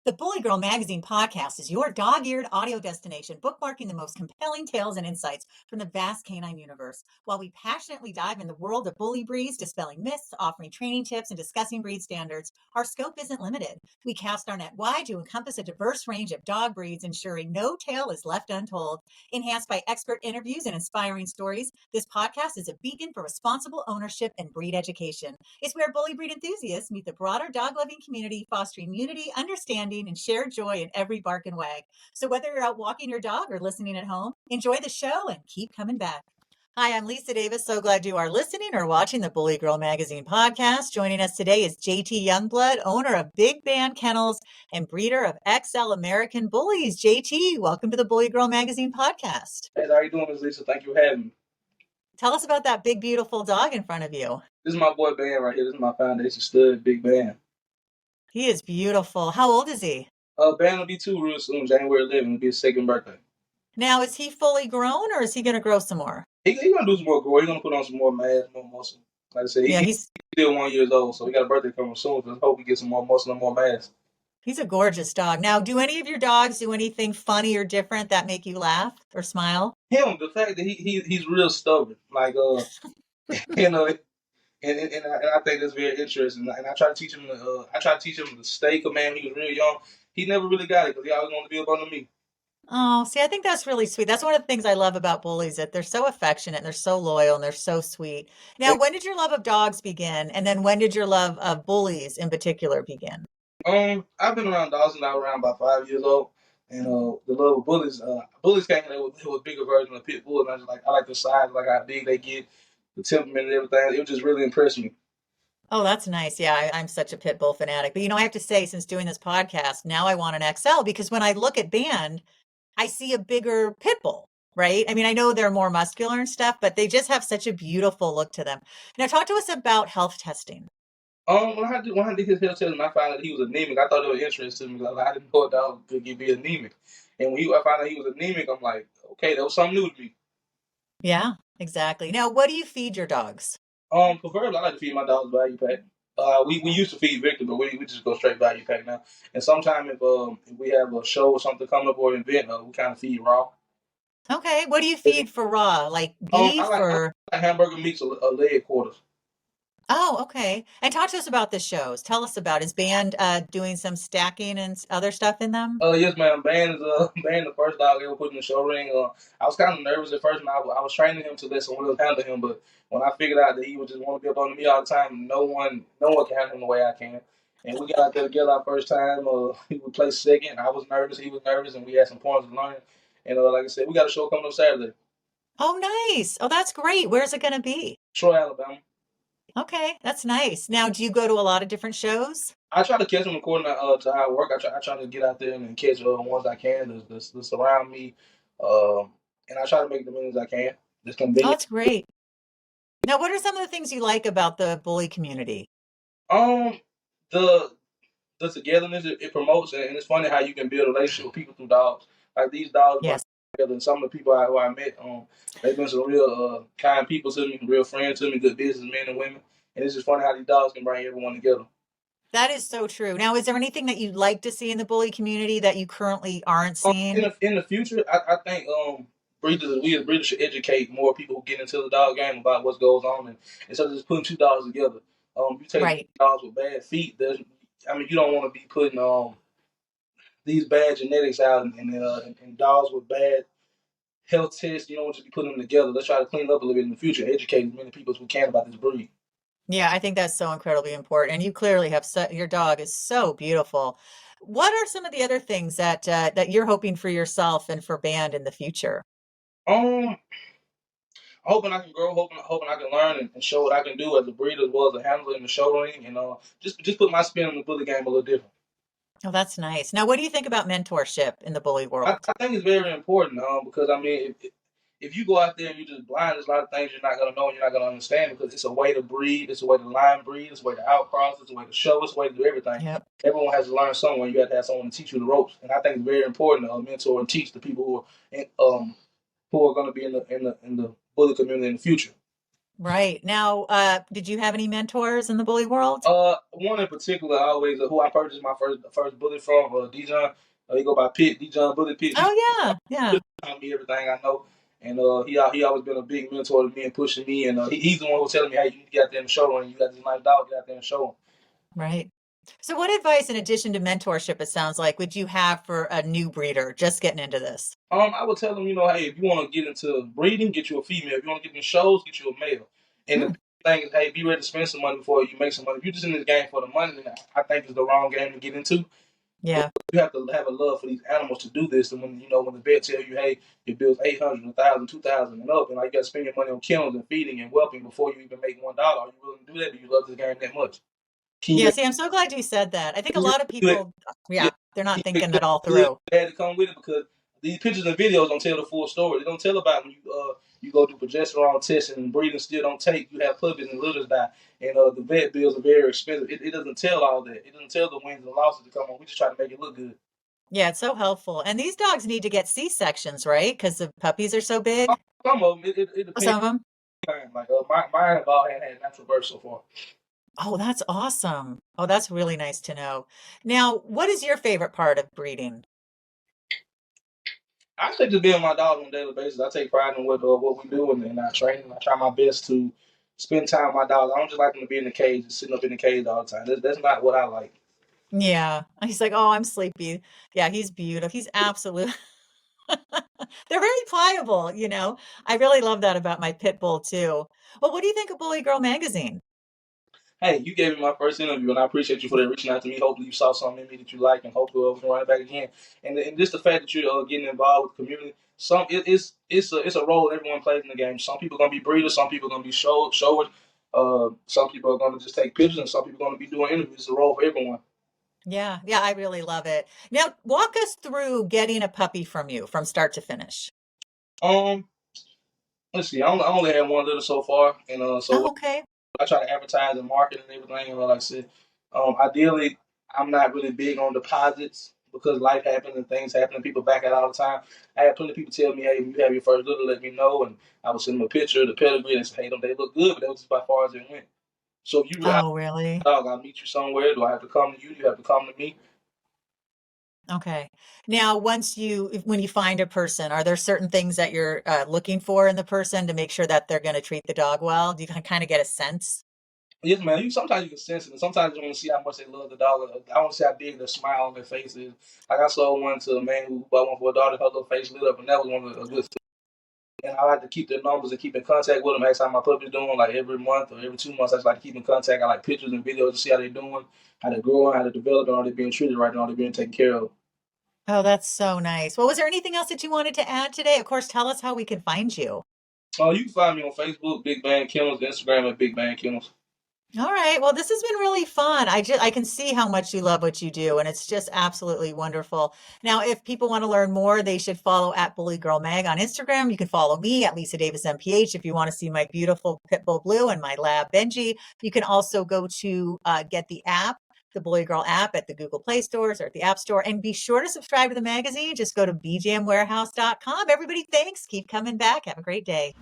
The Bully Girl Magazine podcast is your dog-eared audio destination, bookmarking the most compelling tales and insights from the vast canine universe. While we passionately dive in the world of bully breeds, dispelling myths, offering training tips, and discussing breed standards, our scope isn't limited. We cast our net wide to encompass a diverse range of dog breeds, ensuring no tale is left untold. Enhanced by expert interviews and inspiring stories, this podcast is a beacon for responsible ownership and breed education. It's where bully breed enthusiasts meet the broader dog-loving community, fostering unity, understanding, and shared joy in every bark and wag. So whether you're out walking your dog or listening at home, enjoy the show and keep coming back. Hi, I'm Lisa Davis. So glad you are listening or watching the Bully Girl Magazine podcast. Joining us today is JT Youngblood, owner of Big Band Kennels and breeder of XL American Bullies. JT, welcome to the Bully Girl Magazine podcast. Hey, how you doing, Ms. Lisa? Thank you for having me. Tell us about that big, beautiful dog in front of you. This is my boy Band right here. This is my foundation stud, Big Band. He is beautiful. How old is he? Band will be 2 real soon, January 11th. It'll be his second birthday. Now, is he fully grown or is he going to grow some more? He's going to do some more growth. He's going to put on some more mass, more muscle. Like I said, he's still 1 year old, so he got a birthday coming soon. So let's hope he gets some more muscle and more mass. He's a gorgeous dog. Now, do any of your dogs do anything funny or different that make you laugh or smile? Him, the fact that he's real stubborn. Like, you know, and I think that's very interesting. And I try to teach him to stay command when he was real young. He never really got it because he always wanted to be up under me. Oh, see, I think that's really sweet. That's one of the things I love about bullies, that they're so affectionate and they're so loyal and they're so sweet. Now, when did your love of dogs begin? And then when did your love of bullies in particular begin? I've been around dogs since I was around about 5 years old. And the love of bullies, bullies came in with a bigger version of pit bull, and I like the size, like how big they get, the temperament and everything. It just really impressed me. Oh, that's nice. Yeah, I'm such a pit bull fanatic. But I have to say, since doing this podcast, now I want an XL because when I look at Band, I see a bigger pit bull, right? I mean, I know they're more muscular and stuff, but they just have such a beautiful look to them. Now, talk to us about health testing. When I did his health test and I found out he was anemic, I thought it was interesting because I didn't know a dog could be anemic. And I found out he was anemic, I'm like, okay, that was something new to me. Yeah, exactly. Now, what do you feed your dogs? Preferably I like to feed my dogs value pack. We used to feed Victor, but we just go straight value pack now. And sometimes if we have a show or something coming up or an event, we kind of feed raw. Okay, what do you feed for raw? Like I beef like, or? I like hamburger meats or leg quarters. Oh, okay. And talk to us about the shows. Tell us about, is Band doing some stacking and other stuff in them? Yes, ma'am. Band is Band the first dog I ever put in the show ring. I was kind of nervous at first when I was training him to let someone else handle him, but when I figured out that he would just want to be up under me all the time, no one can handle him the way I can. And we got out there together our first time. He would play second. I was nervous. He was nervous, and we had some points to learn. And like I said, we got a show coming up Saturday. Oh, nice. Oh, that's great. Where's it going to be? Troy, Alabama. Okay, that's nice. Now, do you go to a lot of different shows? I try to catch them according to how I work. I try to get out there and catch ones I can that's around me, and I try to make the millions I can. It's Oh, convenient. that's great. Now, what are some of the things you like about the bully community? Um, the the togetherness it promotes, and it's funny how you can build a relationship with people through dogs. Like these dogs bring Yes. together. And some of the people who I met, they've been some real kind people to me, real friends to me, good businessmen and women. And it's just funny how these dogs can bring everyone together. That is so true. Now, is there anything that you'd like to see in the bully community that you currently aren't seeing? In the future, I think we as breeders should educate more people who get into the dog game about what goes on, and instead of just putting two dogs together. You take Right. dogs with bad feet. You don't want to be putting these bad genetics out and dogs with bad health tests. You don't want to be putting them together. Let's try to clean up a little bit in the future, educate as many people as we can about this breed. Yeah, I think that's so incredibly important. And you clearly have your dog is so beautiful. What are some of the other things that you're hoping for yourself and for Band in the future? Um, hoping I can grow, hoping I can learn and show what I can do as a breeder as well as a handler in the show ring, and just put my spin on the bully game a little different. Oh, that's nice. Now, what do you think about mentorship in the bully world? I think it's very important because I mean if you go out there and you're just blind, there's a lot of things you're not gonna know and you're not gonna understand because it's a way to breed, it's a way to line breed, it's a way to outcross, it's a way to show, it's a way to do everything. Yep. Everyone has to learn somewhere. You have to have someone to teach you the ropes, and I think it's very important to mentor and teach the people who are going to be in the bully community in the future. Right. Now, did you have any mentors in the bully world? One in particular, always who I purchased my first bullet from, Dijon. He go by Pitt, Dijon Bullet Pitt. He Oh yeah, yeah. taught me everything I know, and he always been a big mentor to me and pushing me. And he's the one who's telling me, hey, you need to get out there and show him. You got this nice dog, get out there and show him. Right. So what advice in addition to mentorship, it sounds like, would you have for a new breeder just getting into this? I would tell them, hey, if you want to get into breeding, get you a female. If you want to get in shows, get you a male. And the Hmm. thing is, hey, be ready to spend some money before you make some money. If you're just in this game for the money, then I think it's the wrong game to get into. Yeah. You have to have a love for these animals to do this. And when the vet tell you, hey, it bills 800, 1,000, 2,000 and up, and like you got to spend your money on kennels and feeding and whelping before you even make $1. Are you willing to do that? Do you love this game that much? Can you Yeah. make See, I'm so glad you said that. I think a it? lot of Do it? people, Yeah, yeah, they're can not you make thinking it that all good? through. They had to come with it because these pictures and videos don't tell the full story. They don't tell about when you go do progesterone tests and breeding still don't take. You have puppies and litters die, and the vet bills are very expensive. It doesn't tell all that. It doesn't tell the wins and losses to come on. We just try to make it look good. Yeah, it's so helpful. And these dogs need to get C-sections, right? Because the puppies are so Um, big. Some of them, it Oh, depends. some of them. Like mine have all had natural birth so far. Oh, that's awesome. Oh, that's really nice to know. Now, what is your favorite part of breeding? I take just being my dog on a daily basis. I take pride in what we do and I train. And I try my best to spend time with my dog. I don't just like them to be in the cage and sitting up in the cage all the time. That's not what I like. Yeah. He's like, oh, I'm sleepy. Yeah, he's beautiful. He's absolute. They're very pliable, you know. I really love that about my pit bull too. Well, what do you think of Bully Girl magazine? Hey, you gave me my first interview, and I appreciate you for that reaching out to me. Hopefully, you saw something in me that you like, and hopefully, we can run it back again. And just the fact that you're getting involved with the community, it's a role everyone plays in the game. Some people are gonna be breeders, some people are gonna be showers, some people are gonna just take pictures, and some people are gonna be doing interviews. It's a role for everyone. Yeah, yeah, I really love it. Now, walk us through getting a puppy from you from start to finish. Um, let's see. I only had one litter so far, and so Oh, okay. I try to advertise and market and everything. And like I said, ideally, I'm not really big on deposits because life happens and things happen and people back out all the time. I had plenty of people tell me, hey, when you have your first litter, let me know. And I would send them a picture, the pedigree, and say, hey, they look good, but that was just by far as it went. So if you, Oh, really? dog, I'll meet you somewhere. Do I have to come to you? Do you have to come to me? Okay. Now, when you find a person, are there certain things that you're looking for in the person to make sure that they're going to treat the dog well? Do you kind of get a sense? Yes, man. Sometimes you can sense it, and sometimes you want to see how much they love the dog. I want to see how big the smile on their face is. Like I sold one to a man who bought one for a daughter, her little face lit up, and that was one of the good. And I like to keep their numbers and keep in contact with them. Ask how my puppy's doing, like every month or every 2 months. I just like to keep in contact. I like pictures and videos to see how they're doing, how they're growing, how they're developing, are they being treated right, and are they being taken care of. Oh, that's so nice. Well, was there anything else that you wanted to add today? Of course, tell us how we can find you. You can find me on Facebook, Big Bang Kennels, Instagram at Big Bang Kennels. All right. Well, this has been really fun. I can see how much you love what you do, and it's just absolutely wonderful. Now, if people want to learn more, they should follow at Bully Girl Mag on Instagram. You can follow me at Lisa Davis MPH if you want to see my beautiful Pitbull Blue and my lab Benji. You can also go to get the app, the Bully Girl app at the Google Play stores or at the App Store, and be sure to subscribe to the magazine. Just go to bgmwarehouse.com. Everybody, thanks. Keep coming back. Have a great day.